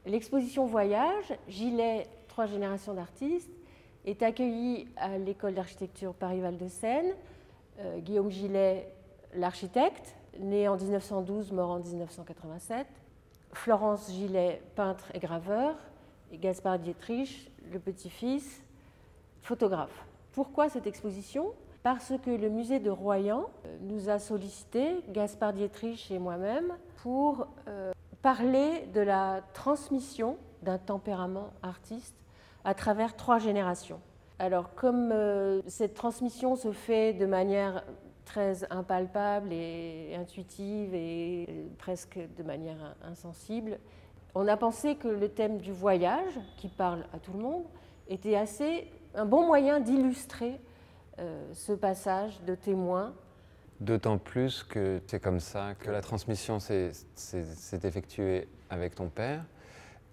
L'exposition Voyage, Gillet, 3 générations d'artistes, est accueillie à l'école d'architecture Paris-Val-de-Seine. Guillaume Gillet, l'architecte, né en 1912, mort en 1987. Florence Gillet, peintre et graveur. Et Gaspard Dietrich, le petit-fils, photographe. Pourquoi cette exposition? Parce que le musée de Royan nous a sollicité, Gaspard Dietrich et moi-même, pour parler de la transmission d'un tempérament artiste à travers 3 générations. Alors, comme cette transmission se fait de manière très impalpable et intuitive et presque de manière insensible, on a pensé que le thème du voyage, qui parle à tout le monde, était un bon moyen d'illustrer ce passage de témoin. D'autant plus que c'est comme ça que la transmission s'est effectuée avec ton père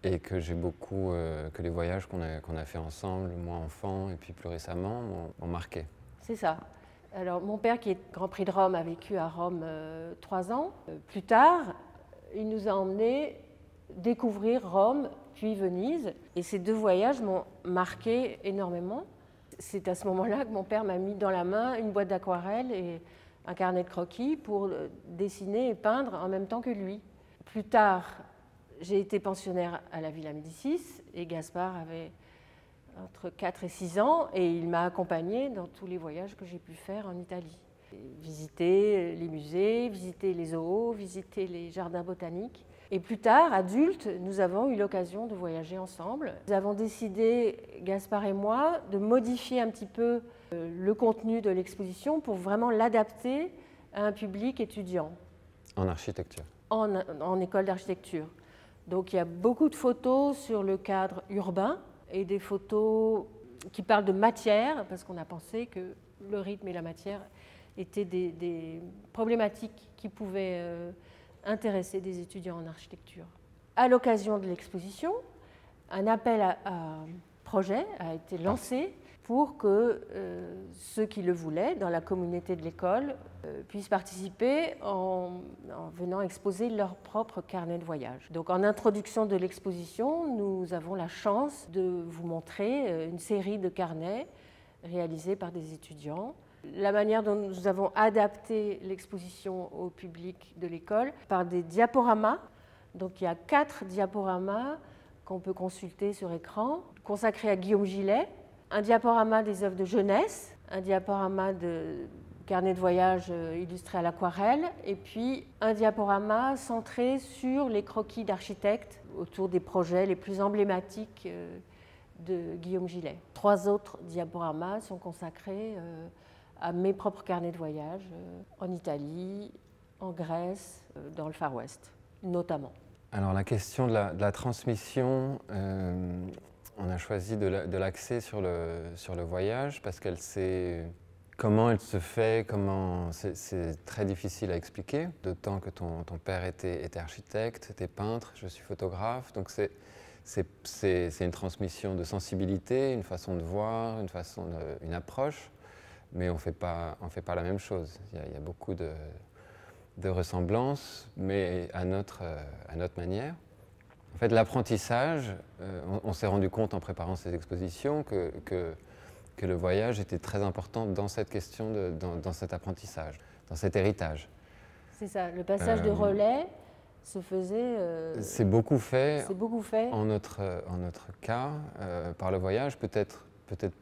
et que que les voyages qu'on a fait ensemble, moi enfant et puis plus récemment, m'ont marqué. C'est ça. Alors mon père, qui est Grand Prix de Rome, a vécu à Rome 3 ans. Plus tard, il nous a emmenés découvrir Rome puis Venise. Et ces 2 voyages m'ont marqué énormément. C'est à ce moment-là que mon père m'a mis dans la main une boîte d'aquarelle et un carnet de croquis pour dessiner et peindre en même temps que lui. Plus tard, j'ai été pensionnaire à la Villa Médicis et Gaspard avait entre 4 et 6 ans et il m'a accompagnée dans tous les voyages que j'ai pu faire en Italie. Visiter les musées, visiter les zoos, visiter les jardins botaniques. Et plus tard, adultes, nous avons eu l'occasion de voyager ensemble. Nous avons décidé, Gaspard et moi, de modifier un petit peu le contenu de l'exposition pour vraiment l'adapter à un public étudiant. En architecture. En école d'architecture. Donc il y a beaucoup de photos sur le cadre urbain et des photos qui parlent de matière, parce qu'on a pensé que le rythme et la matière étaient des problématiques qui pouvaient intéresser des étudiants en architecture. À l'occasion de l'exposition, un appel à projet a été lancé pour que ceux qui le voulaient dans la communauté de l'école puissent participer en venant exposer leur propre carnet de voyage. Donc en introduction de l'exposition, nous avons la chance de vous montrer une série de carnets réalisés par des étudiants. La manière dont nous avons adapté l'exposition au public de l'école par des diaporamas. Donc il y a 4 diaporamas qu'on peut consulter sur écran, consacrés à Guillaume Gillet, un diaporama des œuvres de jeunesse, un diaporama de carnet de voyage illustré à l'aquarelle, et puis un diaporama centré sur les croquis d'architectes autour des projets les plus emblématiques de Guillaume Gillet. 3 autres diaporamas sont consacrés à mes propres carnets de voyage en Italie, en Grèce, dans le Far West, notamment. Alors la question de la transmission, on a choisi de l'axer sur le voyage parce comment elle se fait, c'est très difficile à expliquer, d'autant que ton père était architecte, était peintre, je suis photographe, donc c'est une transmission de sensibilité, une façon de voir, une approche, mais on fait pas la même chose. Il y a beaucoup de ressemblances, mais à notre manière. En fait, l'apprentissage, on s'est rendu compte en préparant ces expositions que le voyage était très important dans cette question, dans cet apprentissage, dans cet héritage. C'est ça, le passage de relais se faisait... c'est beaucoup fait en notre cas, par le voyage, peut-être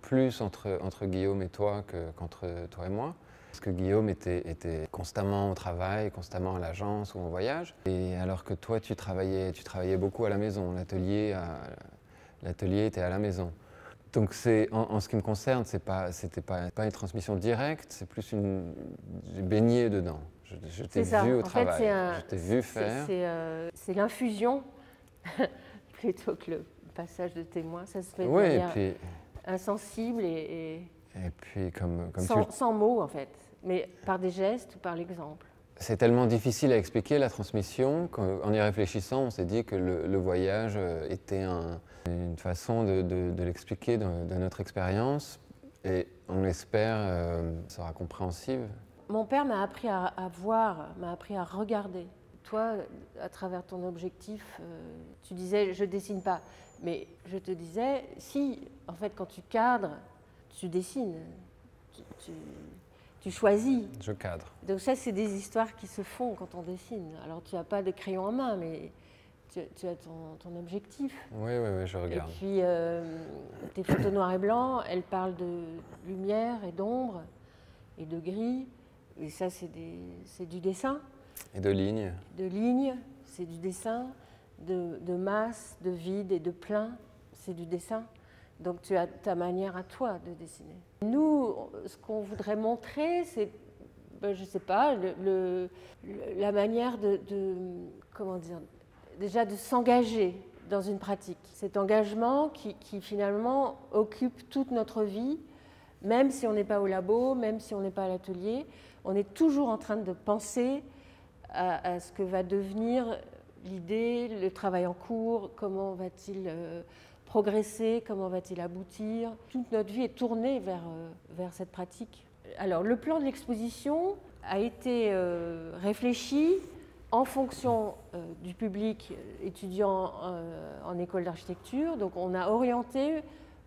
plus entre Guillaume et toi qu'entre toi et moi. Parce que Guillaume était constamment au travail, constamment à l'agence ou en voyage. Et alors que toi, tu travaillais beaucoup à la maison. L'atelier était à la maison. Donc en ce qui me concerne, c'était pas une transmission directe, c'est plus j'ai baigné dedans. Je t'ai vu au travail, je t'ai vu faire. C'est l'infusion plutôt que le passage de témoin. Ça se fait de oui, manière insensible et puis comme sans mots en fait, mais par des gestes ou par l'exemple. C'est tellement difficile à expliquer la transmission qu'en y réfléchissant, on s'est dit que le voyage était une façon de l'expliquer de notre expérience et on espère sera compréhensive. Mon père m'a appris à voir, m'a appris à regarder. toi, à travers ton objectif, tu disais je dessine pas, mais je te disais si, en fait, quand tu cadres, tu dessines, tu choisis. Je cadre. Donc ça, c'est des histoires qui se font quand on dessine. Alors tu n'as pas de crayon en main, mais tu as ton objectif. Oui, je regarde. Et puis tes photos noir et blanc, elles parlent de lumière et d'ombre et de gris. Et ça, c'est du dessin. Et de lignes. De lignes, c'est du dessin. De masse, de vide et de plein, c'est du dessin. Donc tu as ta manière à toi de dessiner. Nous, ce qu'on voudrait montrer, c'est, ben, je ne sais pas, la manière comment dire, déjà de s'engager dans une pratique. Cet engagement qui finalement occupe toute notre vie, même si on n'est pas au labo, même si on n'est pas à l'atelier, on est toujours en train de penser à ce que va devenir l'idée, le travail en cours, comment va-t-il progresser, comment va-t-il aboutir. Toute notre vie est tournée vers cette pratique. Alors, le plan de l'exposition a été réfléchi en fonction du public étudiant en école d'architecture. Donc, on a orienté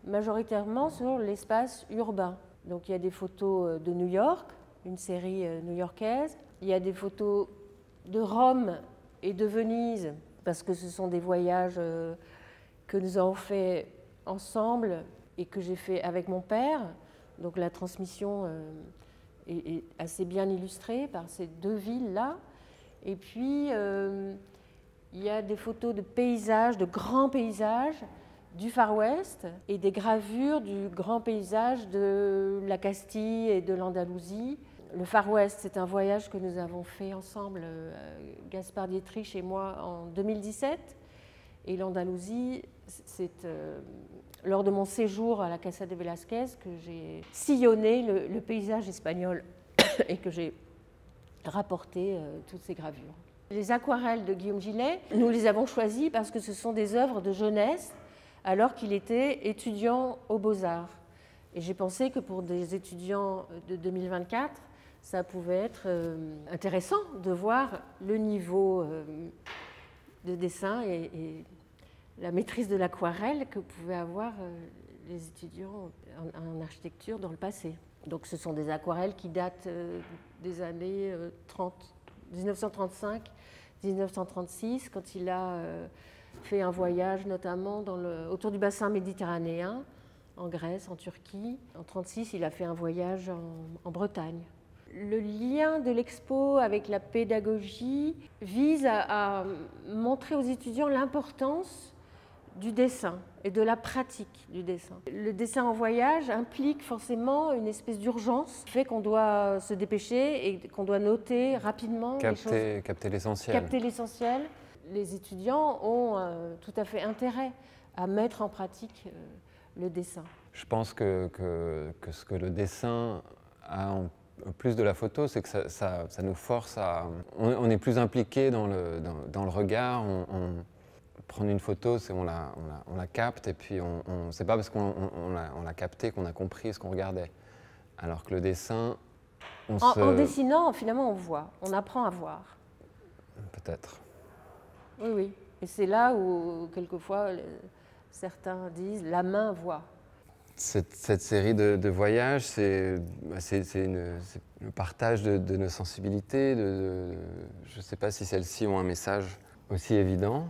majoritairement sur l'espace urbain. Donc, il y a des photos de New York, une série new-yorkaise. Il y a des photos de Rome et de Venise, parce que ce sont des voyages que nous avons fait ensemble et que j'ai fait avec mon père. Donc la transmission est assez bien illustrée par ces deux villes-là. Et puis, il y a des photos de paysages, de grands paysages du Far West et des gravures du grand paysage de la Castille et de l'Andalousie. Le Far West, c'est un voyage que nous avons fait ensemble, Gaspard Dietrich et moi, en 2017. Et l'Andalousie, c'est lors de mon séjour à la Casa de Velázquez que j'ai sillonné le paysage espagnol et que j'ai rapporté toutes ces gravures. Les aquarelles de Guillaume Gillet, nous les avons choisies parce que ce sont des œuvres de jeunesse alors qu'il était étudiant aux Beaux-Arts. Et j'ai pensé que pour des étudiants de 2024, ça pouvait être intéressant de voir le niveau de dessin et la maîtrise de l'aquarelle que pouvaient avoir les étudiants en architecture dans le passé. Donc ce sont des aquarelles qui datent des années 1935-1936, quand il a fait un voyage notamment autour du bassin méditerranéen, en Grèce, en Turquie. En 1936, il a fait un voyage en Bretagne. Le lien de l'expo avec la pédagogie vise à montrer aux étudiants l'importance du dessin et de la pratique du dessin. Le dessin en voyage implique forcément une espèce d'urgence, qui fait qu'on doit se dépêcher et qu'on doit noter rapidement les choses. Capter l'essentiel. Capter l'essentiel. Les étudiants ont tout à fait intérêt à mettre en pratique le dessin. Je pense que ce que le dessin a en plus de la photo, c'est que ça nous force à... On est plus impliqué dans le regard. Prendre une photo, on la capte et puis c'est pas parce qu'on l'a capté qu'on a compris ce qu'on regardait. Alors que le dessin, en dessinant, finalement, on voit, on apprend à voir. Peut-être. Oui, oui. Et c'est là où, quelquefois, certains disent « la main voit ». Cette série de voyages, c'est le partage de nos sensibilités. Je ne sais pas si celles-ci ont un message aussi évident.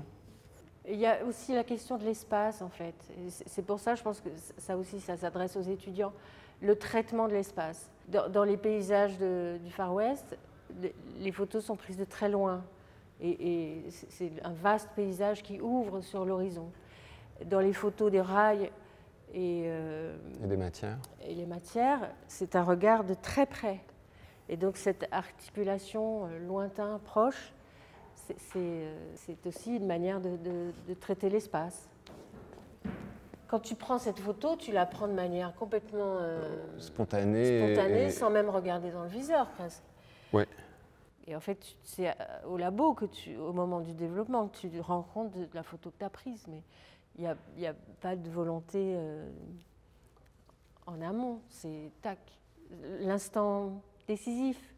Il y a aussi la question de l'espace, en fait. C'est pour ça, je pense que ça aussi, ça s'adresse aux étudiants. Le traitement de l'espace. Dans les paysages du Far West, les photos sont prises de très loin. Et c'est un vaste paysage qui ouvre sur l'horizon. Dans les photos des rails et des matières. Et les matières, c'est un regard de très près. Et donc cette articulation lointain, proche, c'est aussi une manière de traiter l'espace. Quand tu prends cette photo, tu la prends de manière complètement spontanée sans même regarder dans le viseur presque. Oui. Et en fait, c'est au labo, au moment du développement, que tu te rends compte de la photo que tu as prise. Mais il n'y a pas de volonté en amont, c'est tac, l'instant décisif.